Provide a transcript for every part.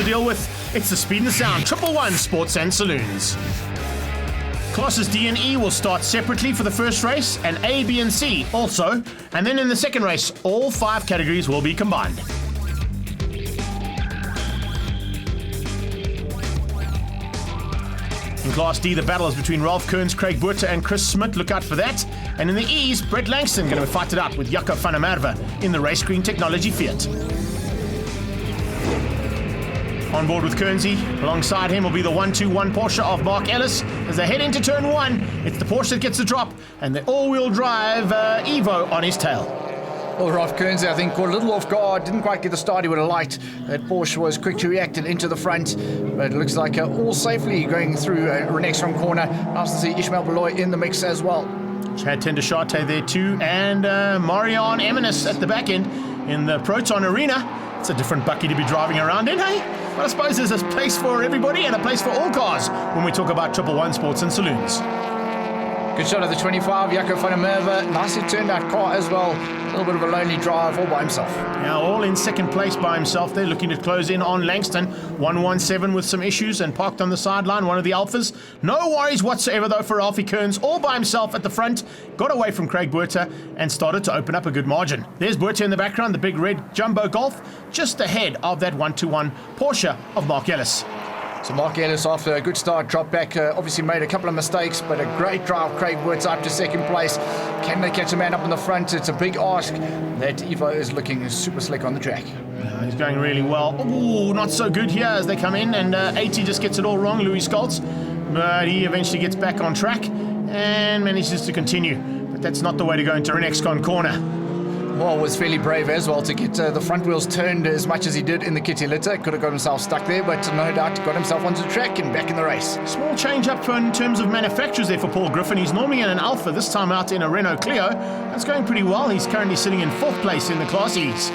deal with. It's the Speed and Sound 111 Sports and Saloons. Classes D and E will start separately for the first race, and A, B and C also. And then in the second race, all 5 categories will be combined. In Class D, the battle is between Ralph Kearns, Craig Buerter and Chris Smith. Look out for that. And in the E's, Brett Langston going to fight it out with Jaco van der Merwe in the Race Green Technology Fiat. On board with Kearnsy, alongside him will be the 121 Porsche of Mark Ellis. As they head into turn 1, it's the Porsche that gets the drop, and the all-wheel drive Evo on his tail. Well, Ralph Kearnsy, I think, caught a little off guard, didn't quite get the start he would have liked. That Porsche was quick to react and into the front, but it looks like all safely going through Renex from corner. Nice to see Ishmael Beloy in the mix as well. Chad Tendershate there too, and Marianne Eminis at the back end in the Proton Arena. It's a different bucky to be driving around in, hey? But I suppose there's a place for everybody and a place for all cars when we talk about 111 Sports and Saloons. Good shot of the 25, Jaco van der Merwe. Nicely turned out car as well. A little bit of a lonely drive all by himself. Yeah, all in second place by himself. They're looking to close in on Langston. 117 with some issues and parked on the sideline, one of the Alphas. No worries whatsoever though for Alfie Kearns, all by himself at the front. Got away from Craig Buerter and started to open up a good margin. There's Buerter in the background, the big red jumbo Golf, just ahead of that 121 Porsche of Mark Ellis. So Mark Ellis, after a good start, dropped back, obviously made a couple of mistakes, but a great drive. Craig Buerter up to second place. Can they catch a man up in the front? It's a big ask. That Evo is looking super slick on the track. He's going really well. Ooh, not so good here as they come in, and 80 just gets it all wrong, Louis Scholz. But he eventually gets back on track and manages to continue. But that's not the way to go into Renexcon corner. Well, was fairly brave as well to get the front wheels turned as much as he did in the kitty litter. Could have got himself stuck there, but no doubt got himself onto the track and back in the race. Small change up in terms of manufacturers there for Paul Griffin. He's normally in an Alpha, this time out in a Renault Clio. That's going pretty well. He's currently sitting in 4th place in the Class E's.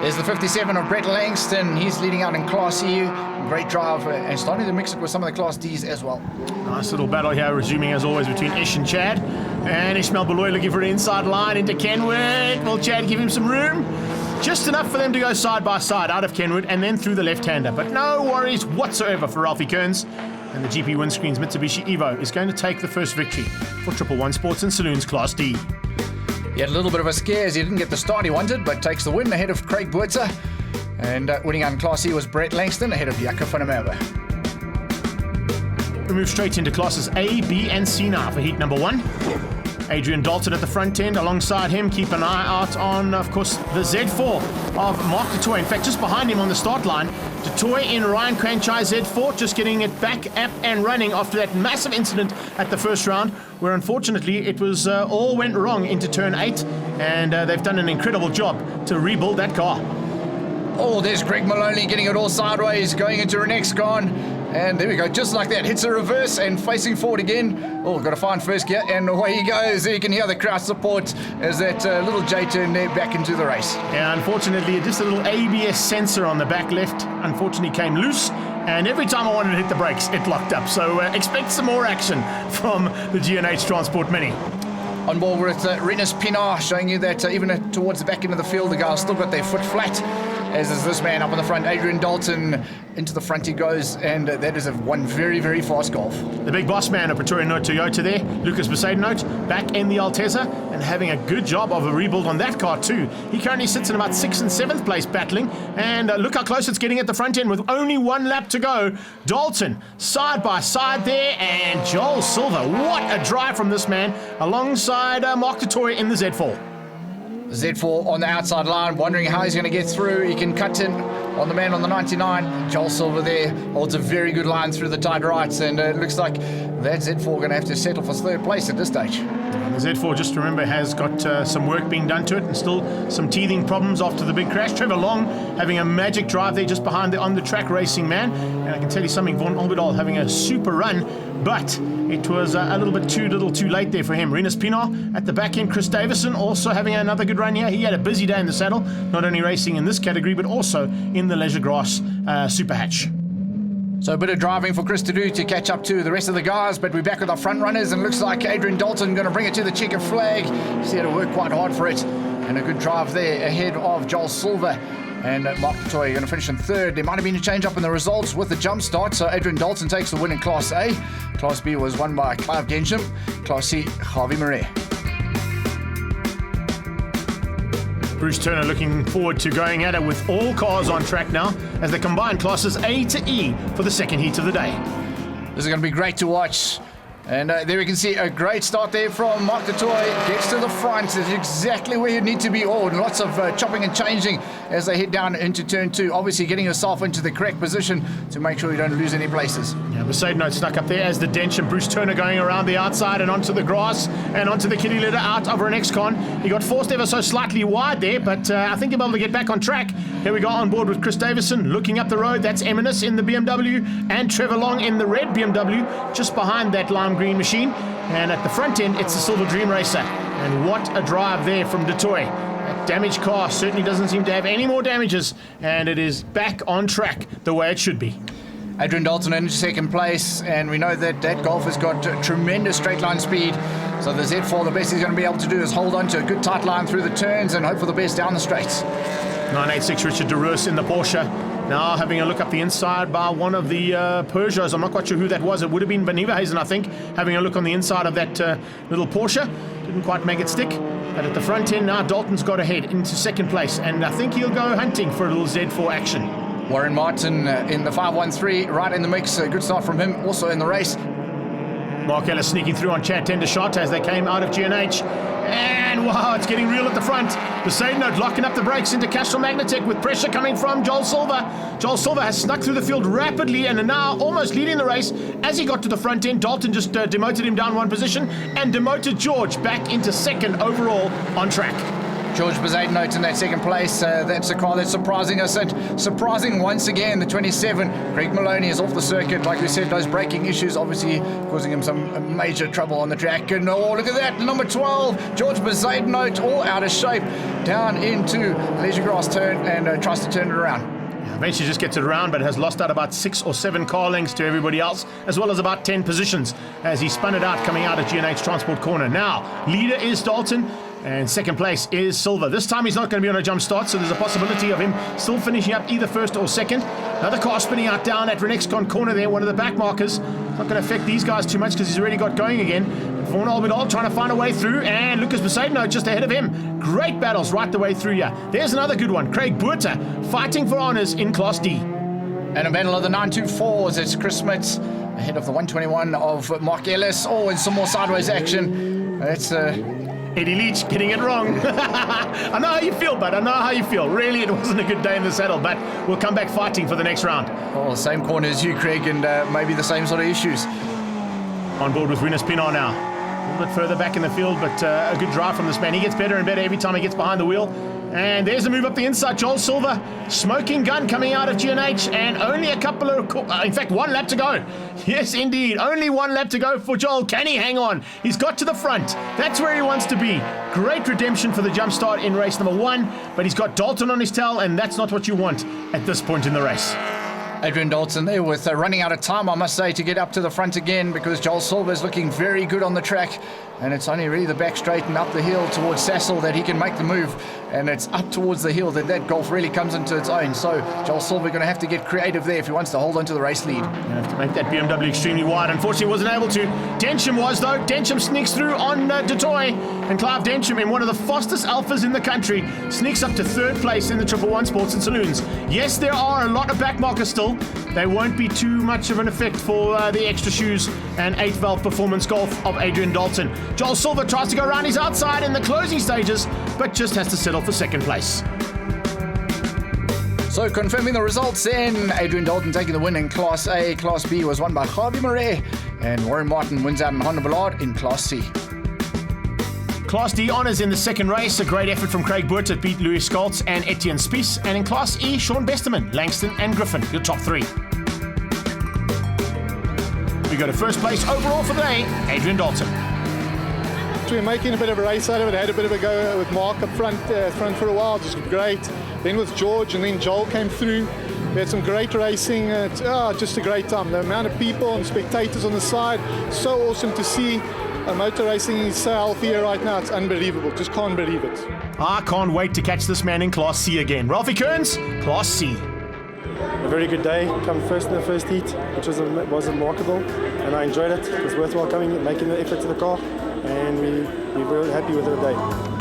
There's the 57 of Brett Langston. He's leading out in Class E. Great drive and starting to mix it with some of the Class D's as well. Nice little battle here, resuming as always between Ish and Chad. And Ishmael Beloy looking for an inside line into Kenwood. Will Chad give him some room? Just enough for them to go side by side out of Kenwood and then through the left-hander. But no worries whatsoever for Ralphie Kearns. And the GP Windscreens Mitsubishi Evo is going to take the first victory for 111 Sports and Saloons Class D. He had a little bit of a scare as he didn't get the start he wanted, but takes the win ahead of Craig Buerter. And winning out in Class E was Brett Langston ahead of Jaco van der Merwe. We move straight into classes A, B and C now for heat number 1. Adrian Dalton at the front end. Alongside him, keep an eye out on, of course, the Z4 of Mark du Toit. In fact, just behind him on the start line, du Toit in Ryan Cranchai Z4, just getting it back up and running after that massive incident at the first round, where unfortunately it was all went wrong into turn 8, and they've done an incredible job to rebuild that car. Oh, there's Greg Maloney getting it all sideways, going into Renexcon. And there we go, just like that. Hits a reverse and facing forward again. Oh, got to find first gear, and away he goes. There you can hear the crowd support as that little J-turn there back into the race. Yeah, unfortunately, just a little ABS sensor on the back left, unfortunately came loose. And every time I wanted to hit the brakes, it locked up. So expect some more action from the G&H Transport Mini. On board with Renus Pinar, showing you that even towards the back end of the field, the guys still got their foot flat. As is this man up on the front, Adrian Dalton. Into the front he goes, and that is one very, very fast Golf. The big boss man of Pretoria Note Toyota there, Lucas Besaidenote, back in the Altezza and having a good job of a rebuild on that car too. He currently sits in about 6th and 7th place battling, and look how close it's getting at the front end with only 1 lap to go. Dalton side by side there, and Joel Silver, what a drive from this man, alongside Mark du Toit in the Z4. Z4 on the outside line, wondering how he's going to get through. He can cut in on the man on the 99. Joel Silver there holds a very good line through the tight rights, and it looks like that Z4 going to have to settle for 3rd place at this stage. The Z4, just remember, has got some work being done to it and still some teething problems after the big crash. Trevor Long having a magic drive there just behind the on-the-track racing man. And I can tell you something, Von Albedal having a super run, but it was a little bit too late there for him. Renus Pinar at the back end. Chris Davison also having another good run here. He had a busy day in the saddle, not only racing in this category, but also in the Leisure Grass Super Hatch. So a bit of driving for Chris to do to catch up to the rest of the guys, but we're back with our front runners, and looks like Adrian Dalton going to bring it to the checkered flag. He's had to work quite hard for it, and a good drive there ahead of Joel Silver. and Mark Toy going to finish in third. There might have been a change up in the results with the jump start, so Adrian Dalton takes the win in Class A. Class B was won by Clive Densham. Class C, Harvey Murray. Bruce Turner looking forward to going at it with all cars on track now as they combine classes A to E for the second heat of the day. This is going to be great to watch. And there we can see a great start there from Mark Toy. Gets to the front. It's exactly where you need to be. Oh, lots of chopping and changing as they head down into turn 2. Obviously getting yourself into the correct position to make sure you don't lose any places. Yeah, Mercedes stuck up there as the Dench and Bruce Turner going around the outside and onto the grass and onto the kiddie litter out over an X-Con. He got forced ever so slightly wide there, but I think he'll be able to get back on track. Here we go on board with Chris Davison looking up the road. That's Eminis in the BMW and Trevor Long in the red BMW just behind that lime green machine. And at the front end, it's the Silver Dream Racer. And what a drive there from Detoy. That damaged car certainly doesn't seem to have any more damages, and it is back on track the way it should be. Adrian Dalton in second place, and we know that that Golf has got tremendous straight line speed. So the Z4, the best he's going to be able to do is hold on to a good tight line through the turns and hope for the best down the straights. 986 Richard de Roos in the Porsche. Now having a look up the inside by one of the Peugeots. I'm not quite sure who that was. It would have been Van Nieuwenhuizen, I think. Having a look on the inside of that little Porsche. Didn't quite make it stick. But at the front end now, Dalton's got ahead into second place. And I think he'll go hunting for a little Z4 action. Warren Martin in the 513, right in the mix. A good start from him, also in the race. Mark Ellis sneaking through on Chad Tendershot as they came out of G&H. And wow, it's getting real at the front. Mercedes locking up the brakes into Castrol Magnatech with pressure coming from Joel Silver. Joel Silver has snuck through the field rapidly and are now almost leading the race. As he got to the front end, Dalton just demoted him down one position and demoted George back into second overall on track. George Bezaidnote in that second place. That's a car that's surprising us, and surprising once again, the 27. Greg Maloney is off the circuit. Like we said, those braking issues obviously causing him some major trouble on the track. And oh, look at that, number 12, George Bezaidnote, all out of shape, down into Leisure Grass turn and tries to turn it around. Eventually just gets it around, but has lost out about 6 or 7 car lengths to everybody else, as well as about 10 positions as he spun it out coming out of G&H Transport Corner. Now, leader is Dalton. And second place is Silver. This time he's not going to be on a jump start, so there's a possibility of him still finishing up either first or second. Another car spinning out down at Renexcon corner there, one of the back markers. Not going to affect these guys too much because he's already got going again. Vaughan Albidal trying to find a way through, and Lucas Besaidnout just ahead of him. Great battles right the way through here. There's another good one. Craig Buerta fighting for honours in Class D. And a battle of the 924s. It's Chris Smits ahead of the 121 of Mark Ellis. Oh, and some more sideways action. It's Eddie Leach getting it wrong. I know how you feel, bud. I know how you feel. Really, it wasn't a good day in the saddle, but we'll come back fighting for the next round. Oh, same corner as you, Craig, and maybe the same sort of issues. On board with Rinus Pinar now. A little bit further back in the field, but a good drive from this man. He gets better and better every time he gets behind the wheel. And there's a move up the inside. Joel Silver, smoking gun coming out of G&H, and only a couple of, in fact, 1 lap to go. Yes, indeed, only 1 lap to go for Joel. Can he hang on? He's got to the front. That's where he wants to be. Great redemption for the jump start in race number 1, but he's got Dalton on his tail, and that's not what you want at this point in the race. Adrian Dalton there with running out of time, I must say, to get up to the front again, because Joel Silver is looking very good on the track, and it's only really the back straight and up the hill towards Sassel that he can make the move, and it's up towards the hill that Golf really comes into its own. So Joel Silver going to have to get creative there if he wants to hold on to the race lead. You have to make that BMW extremely wide. Unfortunately, wasn't able to. Densham was, though. Densham sneaks through on Detoy, and Clive Densham, in one of the fastest alphas in the country, sneaks up to third place in the 111 Sports and Saloons. Yes, there are a lot of back markers still. They won't be too much of an effect for the extra shoes and 8-valve performance Golf of Adrian Dalton. Joel Silver tries to go around his outside in the closing stages, but just has to settle for second place. So confirming the results then, Adrian Dalton taking the win in Class A. Class B was won by Harvey Murray, and Warren Martin wins out in Honda Ballard in Class C. Class D honours in the second race. A great effort from Craig Buerta, beat Louis Scholz and Etienne Spies. And in Class E, Sean Besterman, Langston and Griffin, your top 3. We go to first place overall for the day, Adrian Dalton. So we're making a bit of a race out of it. Had a bit of a go with Mark up front for a while, just great. Then with George, and then Joel came through. We had some great racing. Just a great time. The amount of people and spectators on the side, so awesome to see. motor racing is so healthy here right now, it's unbelievable. Just can't believe it. I can't wait to catch this man in Class C again. Ralphie Kearns, Class C. A very good day. Come first in the first heat, which was remarkable, and I enjoyed it. It was worthwhile coming, making the effort to the car, and we were happy with the day.